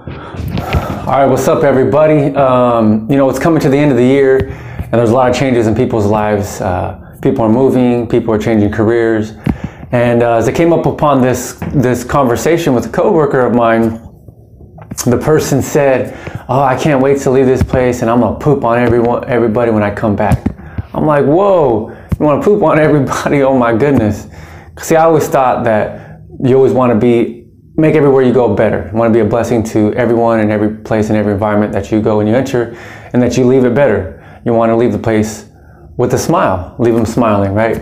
All right, what's up, everybody? It's coming to the end of the year, and there's a lot of changes in people's lives. People are moving, people are changing careers, and as I came up upon this conversation with a coworker of mine, the person said, "Oh, I can't wait to leave this place, and I'm gonna poop on everybody when I come back." I'm like, "Whoa, you want to poop on everybody? Oh my goodness!" See, I always thought that you always want to make everywhere you go better. You want to be a blessing to everyone and every place and every environment that you go and you enter, and that you leave it better. You want to leave the place with a smile, leave them smiling, right?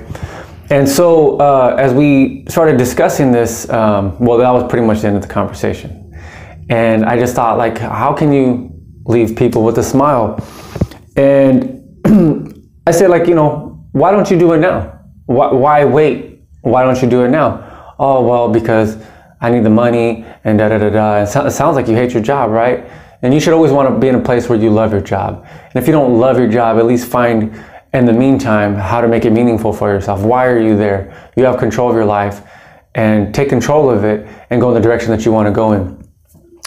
And so as we started discussing this, well, that was pretty much the end of the conversation. And I just thought, like, how can you leave people with a smile? And I said, like, why don't you do it now? Why wait? Why don't you do it now? Oh, well, because I need the money and da-da-da-da. It sounds like you hate your job, right? And you should always want to be in a place where you love your job. And if you don't love your job, at least find, in the meantime, how to make it meaningful for yourself. Why are you there? You have control of your life, and take control of it and go in the direction that you want to go in.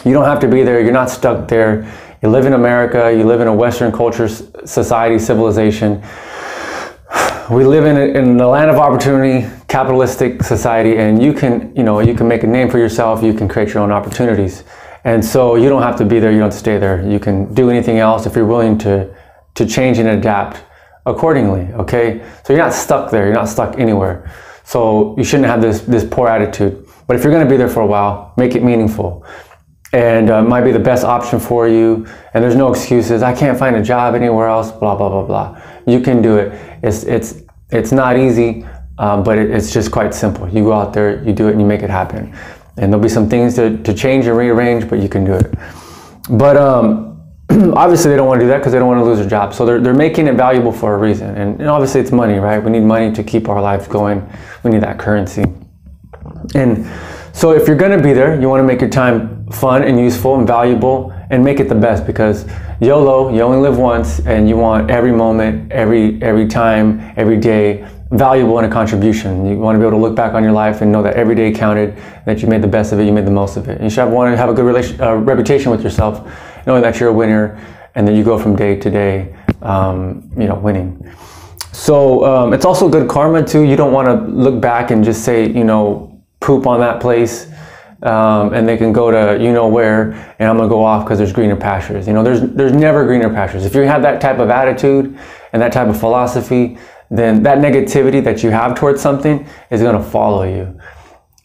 You don't have to be there. You're not stuck there. You live in America. You live in a Western culture, society, civilization. We live in the land of opportunity, capitalistic society, and you can make a name for yourself. You can create your own opportunities. And so you don't have to be there. You don't have to stay there. You can do anything else if you're willing to change and adapt accordingly, okay? So you're not stuck there. You're not stuck anywhere. So you shouldn't have this poor attitude. But if you're going to be there for a while, make it meaningful. And it might be the best option for you. And there's no excuses. I can't find a job anywhere else, blah, blah, blah, blah. You can do it. It's not easy, but it's just quite simple. You go out there, you do it, and you make it happen. And there'll be some things to change and rearrange, but you can do it. But obviously they don't want to do that because they don't want to lose their job. So they're making it valuable for a reason. And obviously it's money, right? We need money to keep our lives going. We need that currency. And so if you're going to be there, you want to make your time fun and useful and valuable, and make it the best, because YOLO, you only live once, and you want every moment, every time, every day valuable and a contribution. You want to be able to look back on your life and know that every day counted, that you made the best of it, you made the most of it. And you should want to have a good reputation with yourself, knowing that you're a winner and that you go from day to day, winning. So it's also good karma too. You don't want to look back and just say, poop on that place, and they can go to where, and I'm gonna go off because there's greener pastures. There's never greener pastures. If you have that type of attitude and that type of philosophy, then that negativity that you have towards something is gonna follow you.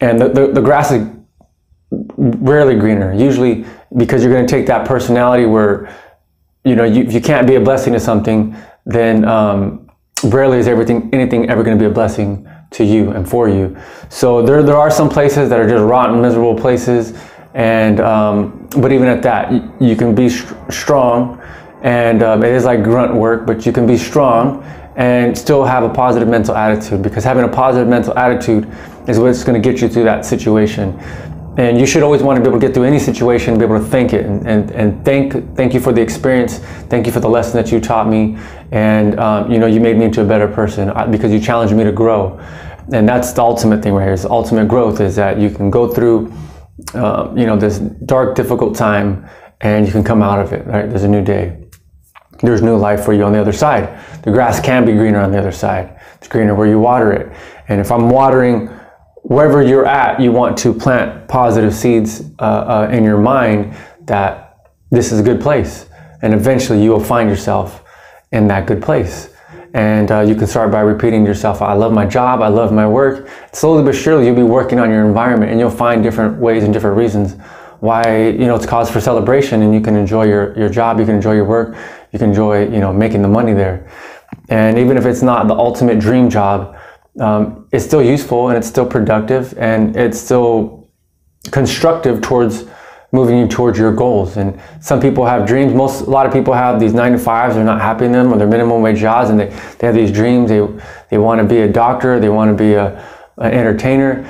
And the grass is rarely greener, usually, because you're gonna take that personality where, if you can't be a blessing to something, then rarely is anything ever gonna be a blessing to you and for you. So there are some places that are just rotten, miserable places, and but even at that, you can be strong, and it is like grunt work, but you can be strong and still have a positive mental attitude, because having a positive mental attitude is what's going to get you through that situation. And you should always want to be able to get through any situation, be able to thank it, and thank you for the experience, thank you for the lesson that you taught me, and you made me into a better person because you challenged me to grow. And that's the ultimate thing right here. Is ultimate growth is that you can go through this dark, difficult time, and you can come out of it, right? There's a new day. There's new life for you on the other side. The grass can be greener on the other side. It's greener where you water it. And if I'm watering wherever you're at, you want to plant positive seeds in your mind that this is a good place. And eventually you will find yourself in that good place. And you can start by repeating to yourself, I love my job, I love my work. Slowly but surely you'll be working on your environment, and you'll find different ways and different reasons why it's cause for celebration, and you can enjoy your job, you can enjoy your work, you can enjoy making the money there. And even if it's not the ultimate dream job, it's still useful, and it's still productive, and it's still constructive towards moving you towards your goals. And some people have dreams. A lot of people have these 9-to-5s. They're not happy in them, or they're minimum wage jobs, and they have these dreams. They want to be a doctor. They want to be an entertainer.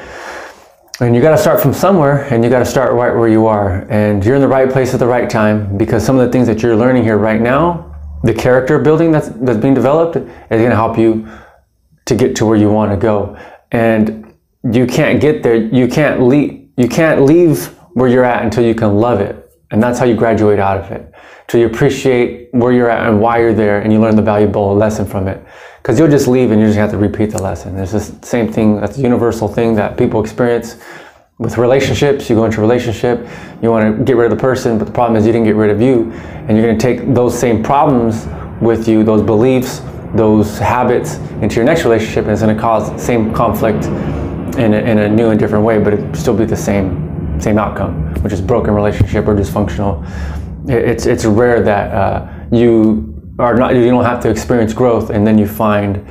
And you got to start from somewhere, and you got to start right where you are. And you're in the right place at the right time, because some of the things that you're learning here right now, the character building that's being developed, is going to help you to get to where you want to go. And you can't get there. You can't leave where you're at until you can love it. And that's how you graduate out of it. So you appreciate where you're at and why you're there, and you learn the valuable lesson from it. Because you'll just leave and you just have to repeat the lesson. It's the same thing, that's a universal thing that people experience with relationships. You go into a relationship, you want to get rid of the person, but the problem is you didn't get rid of you. And you're going to take those same problems with you, those beliefs, those habits, into your next relationship, and it's going to cause the same conflict in a new and different way, but it'll still be the same outcome, which is broken relationship or dysfunctional. It's rare that you don't have to experience growth and then you find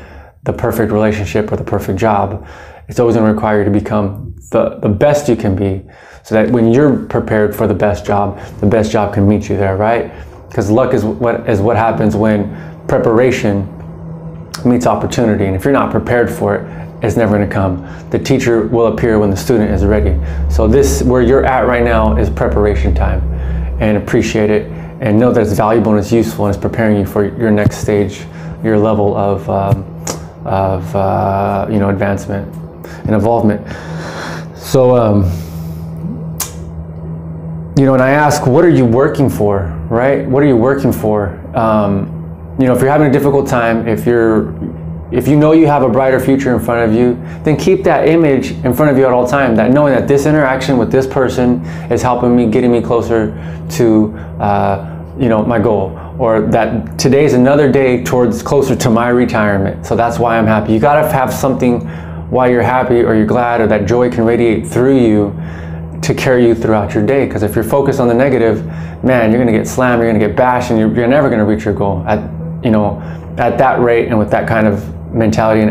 the perfect relationship or the perfect job. It's always going to require you to become the best you can be, so that when you're prepared for the best job can meet you there, right? Because luck is what happens when preparation meets opportunity, and if you're not prepared for it, it's never going to come. The teacher will appear when the student is ready. So this, where you're at right now, is preparation time, and appreciate it, and know that it's valuable and it's useful and it's preparing you for your next stage, your level of advancement and involvement. So and I ask, what are you working for, right? What are you working for? If you're having a difficult time, if you know you have a brighter future in front of you, then keep that image in front of you at all time, that knowing that this interaction with this person is helping me, getting me closer to my goal, or that today's another day towards closer to my retirement. So that's why I'm happy. You gotta have something why you're happy or you're glad, or that joy can radiate through you to carry you throughout your day. Because if you're focused on the negative, man, you're gonna get slammed, you're gonna get bashed, and you're never gonna reach your goal at that rate and with that kind of mentality and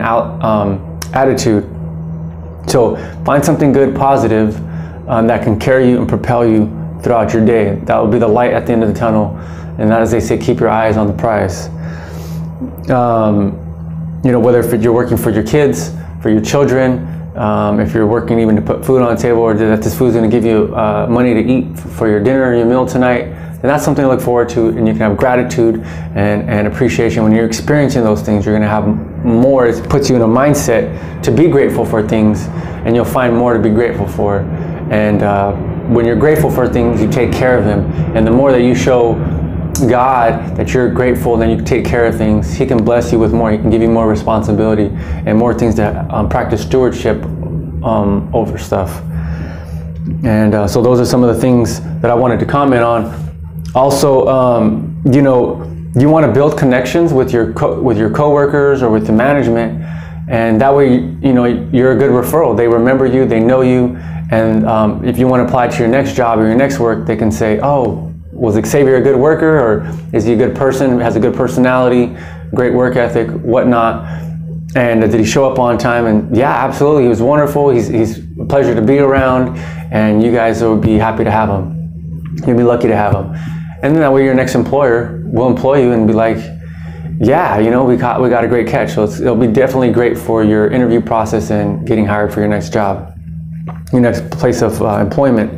attitude. So find something good, positive, that can carry you and propel you throughout your day. That will be the light at the end of the tunnel. And that, as they say, keep your eyes on the prize. Whether if you're working for your kids, for your children, if you're working even to put food on the table, or that this food's going to give you money to eat for your dinner or your meal tonight, then that's something to look forward to, and you can have gratitude and appreciation. When you're experiencing those things, you're going to have more. It puts you in a mindset to be grateful for things, and you'll find more to be grateful for. And when you're grateful for things, you take care of them. And the more that you show God that you're grateful, and then you take care of things, He can bless you with more. He can give you more responsibility and more things to practice stewardship over stuff. And so those are some of the things that I wanted to comment on. Also, you want to build connections with your coworkers or with the management, and that way, you're a good referral. They remember you, they know you, and if you want to apply to your next job or your next work, they can say, "Oh, was Xavier a good worker, or is he a good person? Has a good personality, great work ethic, whatnot? And did he show up on time?" And yeah, absolutely, he was wonderful. He's a pleasure to be around, and you guys will be happy to have him. You'll be lucky to have him. And then that way your next employer will employ you and be like, yeah, we got a great catch. So it'll be definitely great for your interview process and getting hired for your next job, your next place of employment.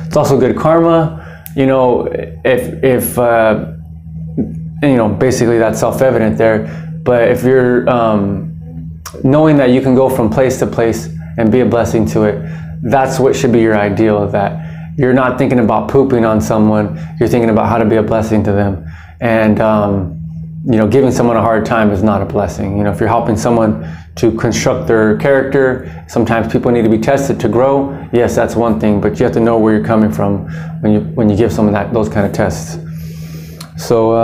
It's also good karma. If basically that's self-evident there. But if you're knowing that you can go from place to place and be a blessing to it, that's what should be your ideal, that you're not thinking about pooping on someone, you're thinking about how to be a blessing to them. And giving someone a hard time is not a blessing. If you're helping someone to construct their character, sometimes people need to be tested to grow. Yes, that's one thing, but you have to know where you're coming from when you give someone those kind of tests. So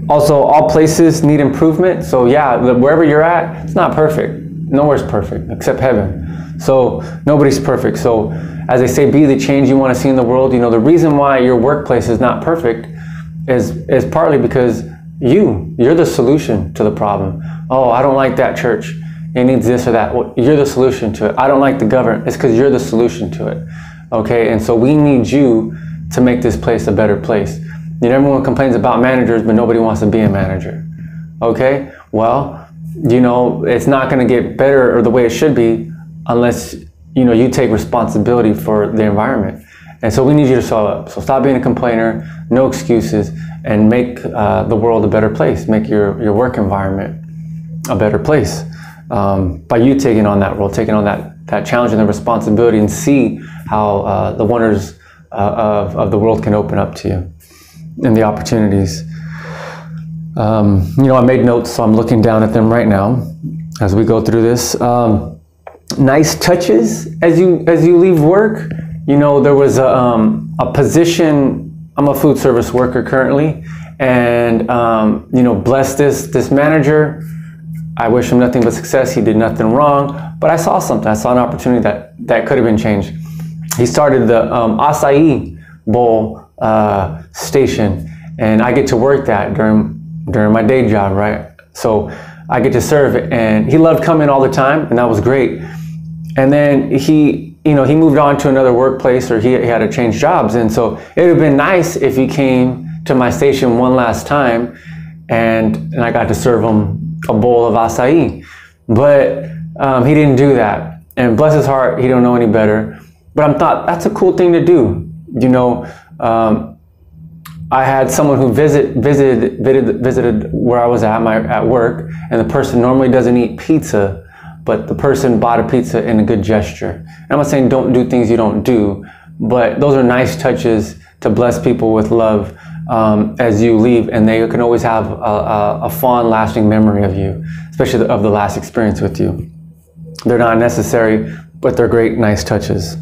also all places need improvement. So yeah, wherever you're at, it's not perfect. Nowhere's perfect except heaven. So nobody's perfect. So as they say, be the change you want to see in the world. The reason why your workplace is not perfect is partly because you're the solution to the problem. Oh, I don't like that church. It needs this or that. Well, you're the solution to it. I don't like the government. It's because you're the solution to it. Okay, and so we need you to make this place a better place. Everyone complains about managers, but nobody wants to be a manager. Okay, well, it's not going to get better or the way it should be unless you take responsibility for the environment. And so we need you to show up. So stop being a complainer, no excuses, and make the world a better place. Make your work environment a better place by you taking on that role, taking on that challenge and the responsibility, and see how the wonders of the world can open up to you and the opportunities. You know, I made notes, so I'm looking down at them right now as we go through this. Nice touches as you leave work. You know, there was a position. I'm a food service worker currently, and you know, bless this manager. I wish him nothing but success. He did nothing wrong, but I saw something. I saw an opportunity that could have been changed. He started the acai bowl station, and I get to work that during my day job, right? So I get to serve it, and he loved coming all the time, and that was great. And then he moved on to another workplace, or he had to change jobs, and so it would have been nice if he came to my station one last time, and I got to serve him a bowl of acai. But he didn't do that, and bless his heart, he don't know any better. But I thought that's a cool thing to do. You know, I had someone who visited where I was at work, and the person normally doesn't eat pizza, but the person bought a pizza in a good gesture. And I'm not saying don't do things you don't do, but those are nice touches to bless people with love as you leave, and they can always have a fond, lasting memory of you, especially of the last experience with you. They're not necessary, but they're great, nice touches.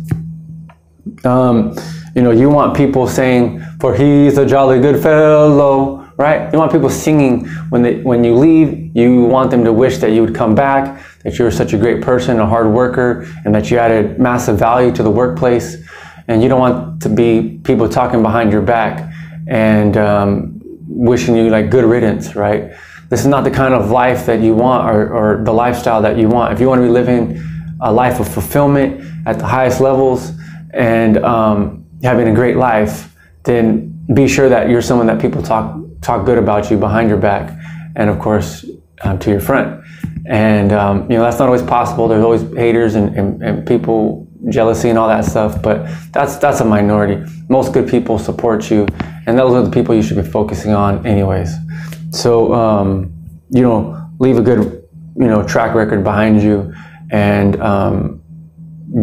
You know, you want people saying, "For he's a jolly good fellow," right? You want people singing when you leave. You want them to wish that you would come back, that you were such a great person, a hard worker, and that you added massive value to the workplace. And you don't want to be people talking behind your back and wishing you like good riddance, right? This is not the kind of life that you want, or the lifestyle that you want. If you want to be living a life of fulfillment at the highest levels and having a great life, then be sure that you're someone that people talk good about you behind your back, and of course to your front. And you know, that's not always possible. There's always haters and people, jealousy and all that stuff, but that's a minority. Most good people support you, and those are the people you should be focusing on anyways. So you know, leave a good, you know, track record behind you, and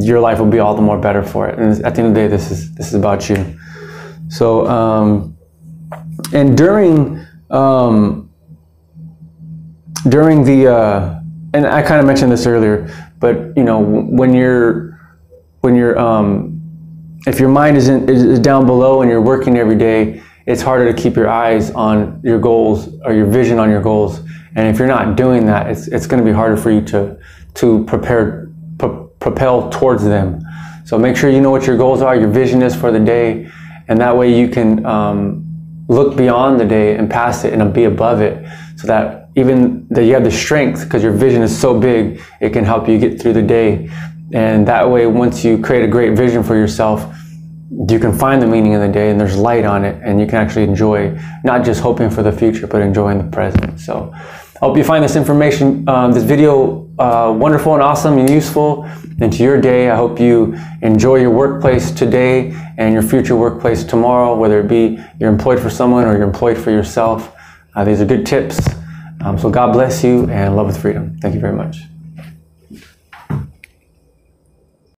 your life will be all the more better for it. And at the end of the day, this is about you. So and during the and I kind of mentioned this earlier, but you know, when you're if your mind is down below and you're working every day, it's harder to keep your eyes on your goals or your vision on your goals. And if you're not doing that, it's going to be harder for you to propel towards them. So make sure you know what your goals are, your vision is for the day, and that way you can look beyond the day and past it and be above it, so that even that you have the strength, because your vision is so big, it can help you get through the day. And that way, once you create a great vision for yourself, you can find the meaning in the day, and there's light on it, and you can actually enjoy, not just hoping for the future, but enjoying the present. So I hope you find this information, this video wonderful and awesome and useful into your day. I hope you enjoy your workplace today and your future workplace tomorrow, whether it be you're employed for someone or you're employed for yourself. These are good tips. So God bless you, and love with freedom. Thank you very much.